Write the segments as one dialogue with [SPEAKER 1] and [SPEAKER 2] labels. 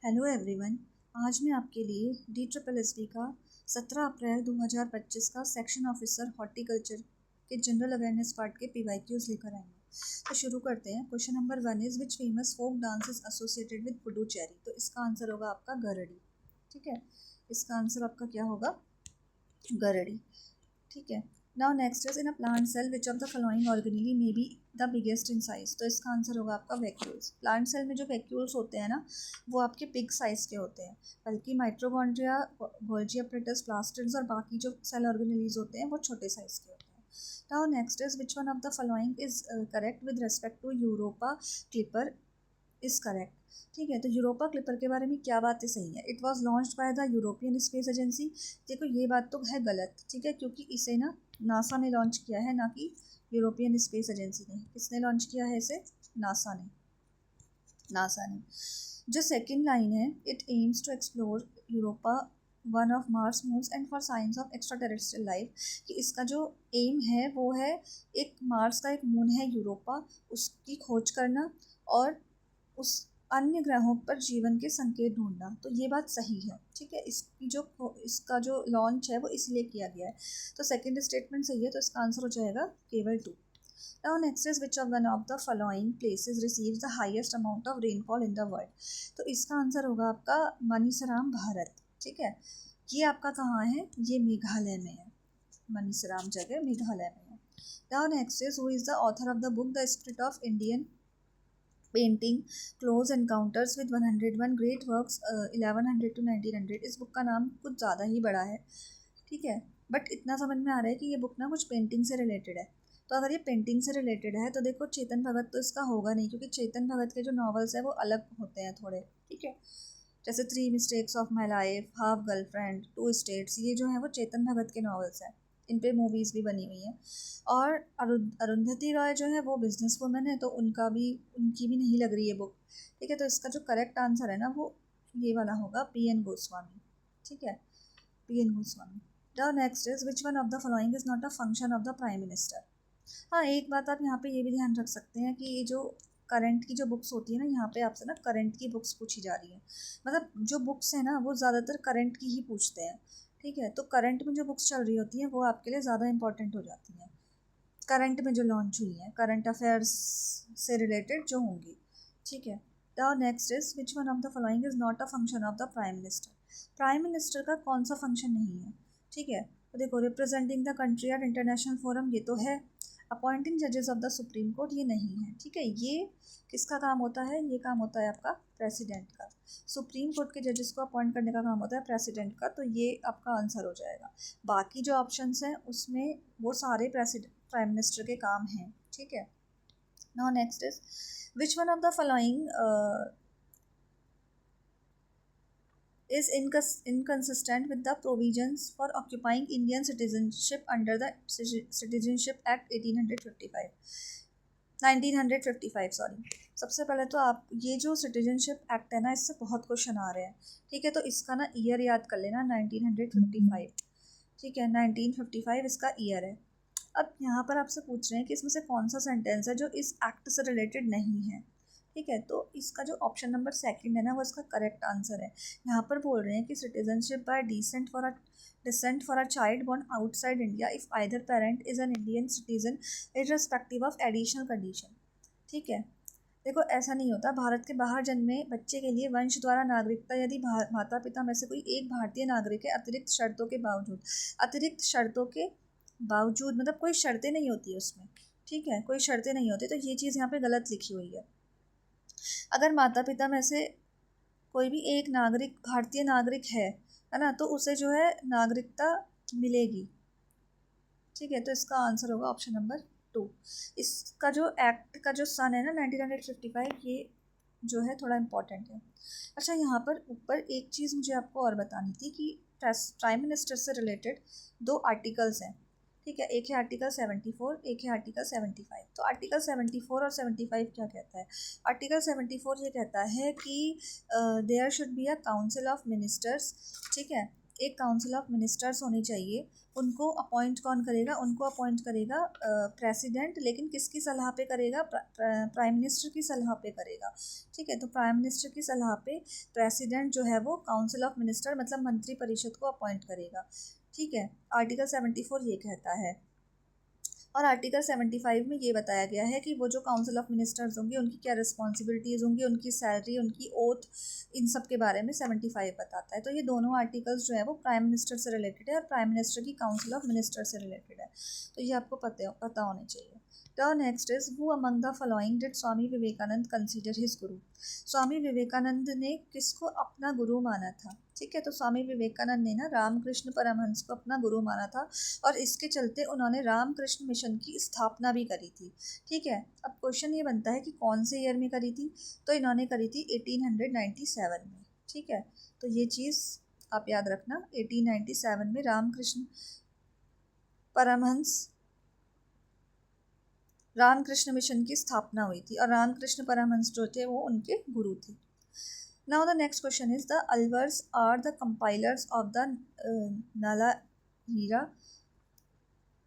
[SPEAKER 1] Hello everyone. आज मैं आपके लिए DSSB का 17 अप्रैल 2025 का सेक्शन ऑफिसर हॉर्टिकल्चर के जनरल अवेयरनेस पार्ट के PYQs लेकर आई हूँ। तो शुरू करते हैं। Question number 1 is which famous folk dance is associated with Puducherry. तो इसका आंसर होगा आपका गरडी। ठीक है, इसका आंसर आपका क्या होगा? गरडी। ठीक है। Now next is in a plant cell which of the following organelle may be the biggest in size. तो इसका आंसर होगा आपका वैक्यूल्स। प्लांट सेल में जो वैक्यूल्स होते हैं ना, वो आपके बिग साइज के होते हैं, बल्कि माइट्रोकॉन्ड्रिया, गोल्जी अपरेटस, प्लास्टिड्स और बाकी जो सेल ऑर्गेनेलीज होते हैं वो छोटे साइज के होते हैं। Now next is which one of the following is correct with respect to Europa Clipper is correct. ठीक है, तो यूरोपा क्लिपर के बारे में क्या बातें सही है? It was launched by the European space agency. देखो ये बात तो है गलत, ठीक है, क्योंकि इसे ना नासा ने लॉन्च किया है, ना कि यूरोपियन स्पेस एजेंसी ने। किसने लॉन्च किया है इसे? नासा ने। जो सेकंड लाइन है, it aims to explore Europa one of Mars moons and for science of extraterrestrial life, कि इसका जो एम है वो है एक मार्स का एक मून है यूरोपा, उसकी खोज करना और उस अन्य ग्रहों पर जीवन के संकेत ढूंढना। तो ये बात सही है। ठीक है, इसका जो लॉन्च है वो इसलिए किया गया है। तो सेकंड स्टेटमेंट सही है, तो इसका आंसर हो जाएगा केवल 2। Now next is which of one of the following places receives the highest amount of rainfall in the world. तो इसका आंसर होगा आपका मनीसराम, भारत। ठीक है, ये आपका कहाँ है? ये मेघालय में है। मनीसराम जगह मेघालय में है। Now next is who is the author of the book the spirit of Indian painting close encounters with 101 great works 1100 to 1900। इस बुक का नाम कुछ ज़्यादा ही बड़ा है, ठीक है, बट इतना समझ में आ रहा है कि ये बुक ना कुछ पेंटिंग से रिलेटेड है। तो अगर ये पेंटिंग से रिलेटेड है तो देखो चेतन भगत तो इसका होगा नहीं, क्योंकि चेतन भगत के जो नॉवेल्स है वो अलग होते हैं थोड़े। ठीक है, जैसे 3 mistakes of my life, half girlfriend, 2 states, ये जो है वो चेतन भगत के नॉवेल्स हैं। इन पे मूवीज़ भी बनी हुई हैं। और अरुंधति रॉय जो है वो बिजनेस वुमन है, तो उनकी भी नहीं लग रही है बुक। ठीक है, तो इसका जो करेक्ट आंसर है ना वो ये वाला होगा, PN गोस्वामी। ठीक है, PN Goswami. The next is which one of the following is not a function of the prime minister. हाँ, एक बात आप यहाँ पे ये भी ध्यान रख सकते हैं कि ये जो करंट की जो बुक्स होती है ना, यहाँ पे आपसे ना करंट की बुक्स पूछी जा रही है। मतलब जो बुक्स है ना वो ज़्यादातर करंट की ही पूछते हैं। ठीक है, तो करंट में जो बुक्स चल रही होती हैं वो आपके लिए ज़्यादा इंपॉर्टेंट हो जाती हैं, करंट में जो लॉन्च हुई हैं, करंट अफेयर्स से रिलेटेड जो होंगी। ठीक है, the next is which one of the following is not a function of the prime minister. Prime minister का कौन सा फंक्शन नहीं है? ठीक है, तो देखो representing the country at international forum, ये तो है। अपॉइंटिंग जजेस ऑफ द सुप्रीम कोर्ट, ये नहीं है। ठीक है, ये किसका काम होता है? ये काम होता है आपका प्रेसिडेंट का। सुप्रीम कोर्ट के जजेस को अपॉइंट करने का काम होता है प्रेसिडेंट का, तो ये आपका आंसर हो जाएगा। बाकी जो ऑप्शंस हैं उसमें वो सारे प्राइम मिनिस्टर के काम हैं। ठीक है, now next is which one of the following is inconsistent with the provisions for occupying Indian citizenship under the Citizenship Act 1955 sorry. सबसे पहले तो आप ये जो सिटीजनशिप एक्ट है ना, इससे बहुत क्वेश्चन आ रहे हैं। ठीक है, तो इसका ना ईयर याद कर लेना, 1955। ठीक है, 1955 इसका ईयर है। अब यहाँ पर आपसे पूछ रहे हैं कि इसमें से कौन सा सेंटेंस है जो इस एक्ट से रिलेटेड नहीं है। ठीक है, तो इसका जो ऑप्शन नंबर 2 है ना वो इसका करेक्ट आंसर है। यहाँ पर बोल रहे हैं कि citizenship by descent for a child born outside India if either parent is an Indian citizen irrespective of additional condition. ठीक है, देखो ऐसा नहीं होता। भारत के बाहर जन्मे बच्चे के लिए वंश द्वारा नागरिकता यदि माता पिता में से कोई एक भारतीय नागरिक है, अतिरिक्त शर्तों के बावजूद, मतलब कोई शर्तें नहीं होती है उसमें। ठीक है, कोई शर्तें नहीं होती, तो ये चीज़ यहाँ पे गलत लिखी हुई है। अगर माता पिता में से कोई भी एक नागरिक भारतीय नागरिक है ना, तो उसे जो है नागरिकता मिलेगी। ठीक है, तो इसका आंसर होगा ऑप्शन नंबर 2। इसका जो एक्ट का जो सन है ना 1955, ये जो है थोड़ा इम्पोर्टेंट है। अच्छा, यहाँ पर ऊपर एक चीज़ मुझे आपको और बतानी थी कि प्राइम मिनिस्टर से रिलेटेड 2 आर्टिकल्स हैं। ठीक है, एक है आर्टिकल 74, एक है आर्टिकल 75। तो आर्टिकल 74 और 75 क्या कहता है? आर्टिकल 74 ये कहता है कि there should be a council of ministers. ठीक है, एक काउंसिल ऑफ मिनिस्टर्स होनी चाहिए। उनको अपॉइंट कौन करेगा? उनको अपॉइंट करेगा प्रेसिडेंट, लेकिन किसकी सलाह पे करेगा? प्राइम मिनिस्टर की सलाह पे करेगा। ठीक है, तो प्राइम मिनिस्टर की सलाह पे प्रेसिडेंट जो है वो काउंसिल ऑफ मिनिस्टर मतलब मंत्री परिषद को अपॉइंट करेगा। ठीक है, आर्टिकल 74 ये कहता है। और आर्टिकल 75 में ये बताया गया है कि वो जो काउंसिल ऑफ मिनिस्टर्स होंगे उनकी क्या रिस्पॉन्सिबिलिटीज़ होंगी, उनकी सैलरी, उनकी ओथ, इन सब के बारे में 75 बताता है। तो ये दोनों आर्टिकल्स जो है वो प्राइम मिनिस्टर से रिलेटेड है और प्राइम मिनिस्टर की काउंसिल ऑफ मिनिस्टर से रिलेटेड है। तो ये आपको पता होने चाहिए। The next is who among the following did Swami Vivekananda consider his guru? Swami Vivekananda ने किसको अपना गुरु माना था? ठीक है, तो स्वामी विवेकानंद ने ना रामकृष्ण परमहंस को अपना गुरु माना था और इसके चलते उन्होंने रामकृष्ण मिशन की स्थापना भी करी थी। ठीक है, अब क्वेश्चन ये बनता है कि कौन से ईयर में करी थी? तो इन्होंने करी थी 1897 में। ठीक है, तो ये चीज़ आप याद रखना, 1897 में रामकृष्ण मिशन की स्थापना हुई थी और रामकृष्ण परमहंस जो थे वो उनके गुरु थे। Now the next question is the Alvars are the compilers of the Nalayira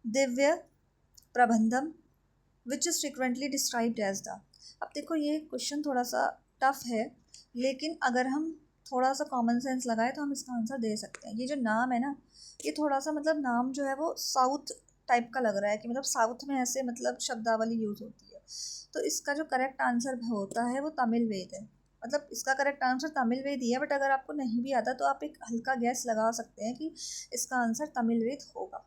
[SPEAKER 1] Divya Prabandham which is frequently described as the। अब देखो ये क्वेश्चन थोड़ा सा टफ है, लेकिन अगर हम थोड़ा सा कॉमन सेंस लगाए तो हम इसका आंसर दे सकते हैं। ये जो नाम है ना, ये थोड़ा सा मतलब नाम जो है वो साउथ टाइप का लग रहा है कि मतलब साउथ में ऐसे मतलब शब्दावली यूज़ होती है। तो इसका जो करेक्ट आंसर होता है वो तमिल वेद है। मतलब इसका करेक्ट आंसर तमिल वेद ही है, बट अगर आपको नहीं भी आता तो आप एक हल्का गैस लगा सकते हैं कि इसका आंसर तमिल वेद होगा।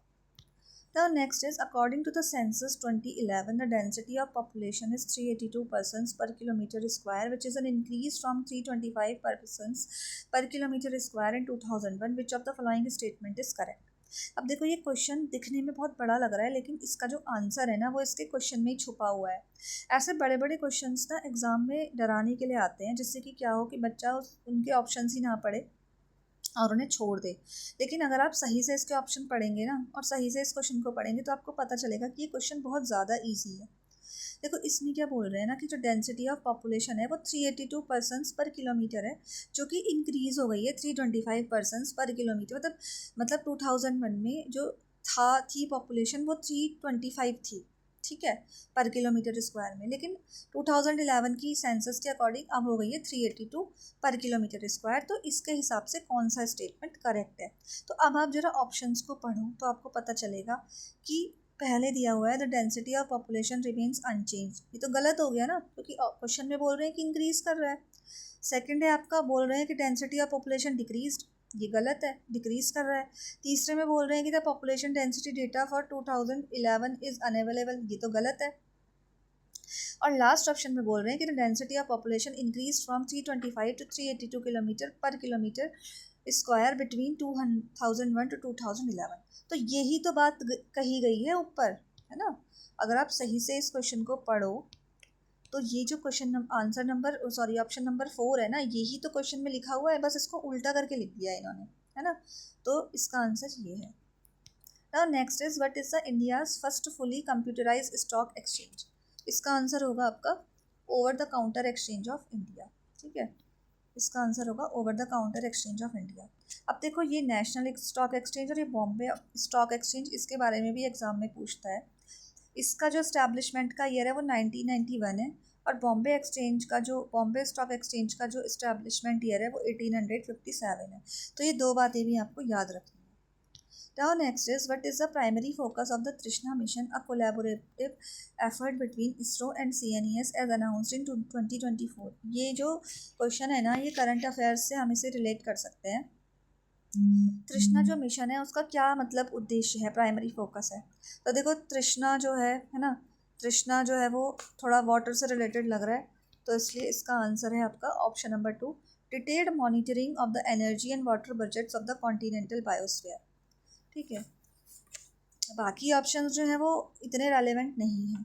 [SPEAKER 1] The next is according to the census 2011, the density of population is 382 persons per kilometer square, which is an increase from 325 persons per kilometer square in 2001. Which of the following statement is correct? अब देखो ये question दिखने में बहुत बड़ा लग रहा है, लेकिन इसका जो आंसर है ना वो इसके क्वेश्चन में ही छुपा हुआ है। ऐसे बड़े बड़े क्वेश्चंस ना एग्जाम में डराने के लिए आते हैं, जिससे कि क्या हो कि बच्चा उनके ऑप्शंस ही ना पढ़े और उन्हें छोड़ दे। लेकिन अगर आप सही से इसके ऑप्शन पढ़ेंगे ना और सही से इस क्वेश्चन को पढ़ेंगे तो आपको पता चलेगा कि ये क्वेश्चन बहुत ज़्यादा ईजी है। देखो इसमें क्या बोल रहे हैं ना कि जो डेंसिटी ऑफ पॉपुलेशन है वो 382 पर्सन्स पर किलोमीटर है, जो कि इंक्रीज़ हो गई है 325 पर्सन्स पर किलोमीटर। मतलब 2001 में जो थी पॉपुलेशन वो 325 थी। ठीक है, पर किलोमीटर स्क्वायर में, लेकिन 2011 की सेंसस के अकॉर्डिंग अब हो गई है 382 पर किलोमीटर स्क्वायर। तो इसके हिसाब से कौन सा स्टेटमेंट करेक्ट है? तो अब आप जरा ऑप्शंस को पढ़ो तो आपको पता चलेगा कि पहले दिया हुआ है the density of population remains unchanged, ये तो गलत हो गया ना, क्योंकि क्वेश्चन में बोल रहे हैं कि इंक्रीज कर रहा है। सेकंड है आपका बोल रहे हैं कि डेंसिटी ऑफ पॉपुलेशन डिक्रीज्ड, ये गलत है, डिक्रीज कर रहा है। तीसरे में बोल रहे हैं कि the population density data for 2011 is unavailable, ये तो गलत है। और लास्ट ऑप्शन में बोल रहे हैं कि the density of population increase from 325 to 382 kilometre per kilometre square between 2001 to 2011। तो यही तो बात कही गई है ऊपर, है ना। अगर आप सही से इस क्वेश्चन को पढ़ो तो ये जो question answer number option number 4 है ना, यही तो क्वेश्चन में लिखा हुआ है, बस इसको उल्टा करके लिख दिया है इन्होंने, है ना। तो इसका आंसर ये है। Now next is what is the India's first fully computerised stock exchange? इसका आंसर होगा आपका over the counter exchange of India. ठीक है, इसका आंसर होगा over the counter exchange of India. अब देखो ये नेशनल स्टॉक एक्सचेंज और ये बॉम्बे स्टॉक एक्सचेंज, इसके बारे में भी एग्जाम में पूछता है। इसका जो इस्टेब्लिशमेंट का ईयर है वो 1991 है और बॉम्बे स्टॉक एक्सचेंज का जो इस्टेब्लिशमेंट ईयर है वो 1857 है। तो ये दो बातें भी आपको याद रखनी है। Now next is what is the primary focus of the Trishna mission, a collaborative effort between ISRO and CNES as announced in 2024। ये जो क्वेश्चन है ना, ये करंट अफेयर्स से हम इसे रिलेट कर सकते हैं। तृष्णा जो मिशन है उसका क्या मतलब उद्देश्य है, प्राइमरी फोकस है। तो देखो तृष्णा जो है ना, तृष्णा जो है वो थोड़ा वाटर से रिलेटेड लग रहा है, तो इसलिए इसका आंसर है आपका option number 2, detailed monitoring of the energy and water budgets of the continental biosphere. ठीक है, बाकी ऑप्शंस जो हैं वो इतने रेलेवेंट नहीं हैं।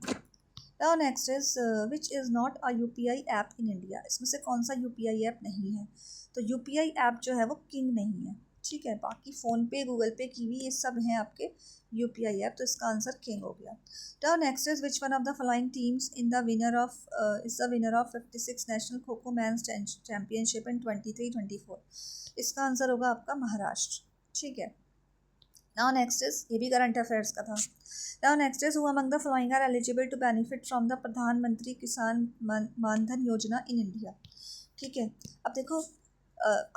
[SPEAKER 1] Now next is which is not a UPI app in India? इसमें से कौन सा यूपीआई ऐप नहीं है? तो यूपीआई ऐप जो है वो किंग नहीं है। ठीक है, बाकी फ़ोनपे, गूगल पे, कीवी, ये सब हैं आपके यूपीआई ऐप, तो इसका आंसर किंग हो गया। Now next is which one of the following teams in the winner of 56 national kho kho men's championship इन 23-24? इसका आंसर होगा आपका महाराष्ट्र। ठीक है। नाउ नेक्स्ट इज, ये भी करंट अफेयर्स का था। Now next is, who among the following are eligible to benefit from the Pradhan Mantri Kisan मानधन योजना इन इंडिया। ठीक है, अब देखो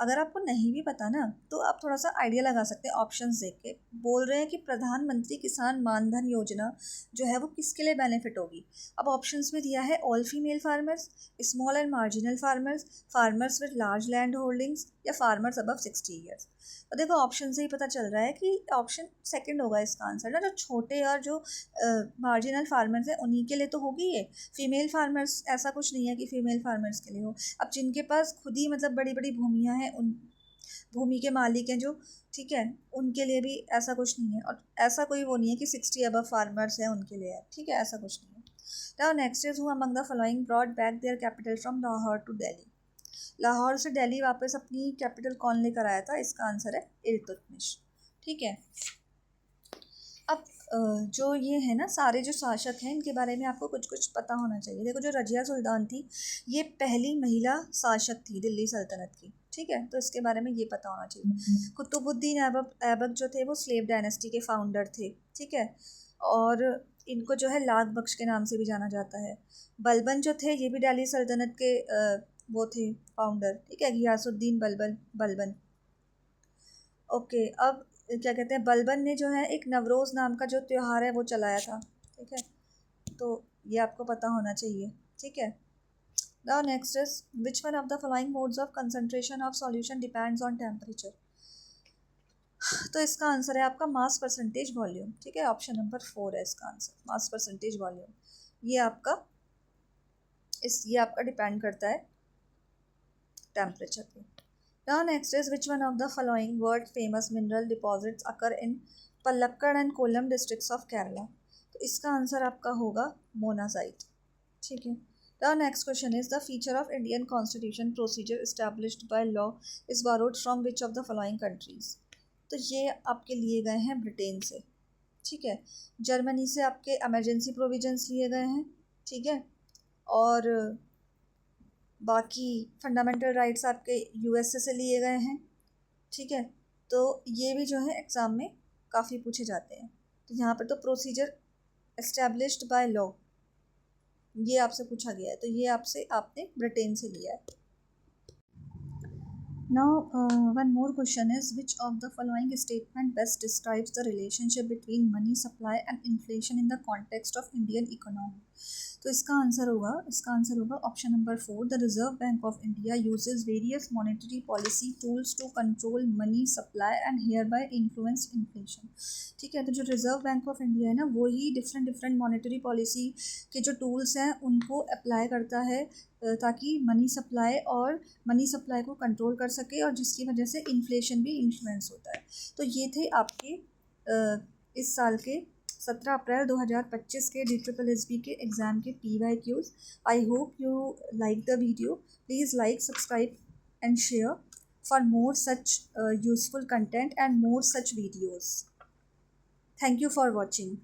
[SPEAKER 1] अगर आपको नहीं भी पता ना तो आप थोड़ा सा आइडिया लगा सकते हैं ऑप्शंस देख के। बोल रहे हैं कि प्रधानमंत्री किसान मानधन योजना जो है वो किसके लिए बेनिफिट होगी। अब ऑप्शंस में दिया है all female farmers, small and marginal farmers, farmers with large land holdings या फार्मर्स अबव 60 ईयर्स। तो देखो ऑप्शन से ही पता चल रहा है कि ऑप्शन सेकंड होगा इसका आंसर ना, जो छोटे और जो मार्जिनल फार्मर्स हैं उन्हीं के लिए तो होगी ये। फीमेल फार्मर्स ऐसा कुछ नहीं है कि फीमेल फार्मर्स के लिए हो। अब जिनके पास खुद ही मतलब बड़ी बड़ी भूमियाँ हैं, उन भूमि के मालिक हैं जो, ठीक है, उनके लिए भी ऐसा कुछ नहीं है। और ऐसा कोई वो नहीं है कि 60 अबव फार्मर्स हैं उनके लिए है, ठीक है, ऐसा कुछ नहीं है। Now next is, who among the following brought back their capital from Lahore to Delhi. Lahore से दिल्ली वापस अपनी कैपिटल कौन लेकर आया था, इसका आंसर है इल्तुतमिश। ठीक है, अब जो ये है ना सारे जो शासक हैं इनके बारे में आपको कुछ कुछ पता होना चाहिए। देखो जो रजिया सुल्तान थी ये पहली महिला शासक थी दिल्ली सल्तनत की, ठीक है, तो इसके बारे में ये पता होना चाहिए। कुतुबुद्दीन ऐबक जो थे वो स्लेव डायनेस्टी के फाउंडर थे, ठीक है, और इनको जो है लाख बख्श के नाम से भी जाना जाता है। बलबन जो थे ये भी दिल्ली सल्तनत के वो थे फाउंडर, ठीक है, गियासुद्दीन बलबन। ओके, अब क्या कहते हैं, बलबन ने जो है एक नवरोज़ नाम का जो त्यौहार है वो चलाया था, ठीक है, तो ये आपको पता होना चाहिए, ठीक है। Now next is, which one of the following modes of concentration of solution depends on temperature. तो इसका आंसर है आपका मास परसेंटेज वॉल्यूम, ठीक है, ऑप्शन नंबर 4 है इसका आंसर, मास परसेंटेज वॉल्यूम। ये आपका डिपेंड करता है टेम्परेचर पे। Now next is, which one of the following world famous mineral deposits occur in Palakkad and Kollam districts of Kerala। तो इसका आंसर आपका होगा मोनाजाइट, ठीक है। Now next question is, the feature of Indian constitution procedure established by law is borrowed from which of the following countries। तो ये आपके लिए गए हैं ब्रिटेन से, ठीक है, जर्मनी से आपके एमरजेंसी प्रोविजंस लिए गए हैं, ठीक है, और बाकी फंडामेंटल राइट्स आपके यूएसए से लिए गए हैं, ठीक है। तो ये भी जो है एग्ज़ाम में काफ़ी पूछे जाते हैं। तो यहाँ पर तो प्रोसीजर एस्टैब्लिश्ड बाय लॉ ये आपसे पूछा गया है, तो ये आपने ब्रिटेन से लिया है। Now, one more question is, which of the following statement best describes the relationship between money supply and inflation in the context of Indian economy। तो इसका आंसर होगा option number 4, the reserve bank of India uses various monetary policy tools to control money supply and hereby influence inflation. ठीक है, तो जो reserve bank of India है ना वो ही डिफरेंट मॉनेटरी पॉलिसी के जो टूल्स हैं उनको अप्लाई करता है ताकि मनी सप्लाई को कंट्रोल कर सके और जिसकी वजह से इन्फ्लेशन भी इन्फ्लुएंस होता है। तो ये थे आपके इस साल के 17 अप्रैल 2025 के DSSB के एग्ज़ाम के PYQs। I hope you like the video. Please like, subscribe and share for more such useful content and more such videos. Thank you for watching.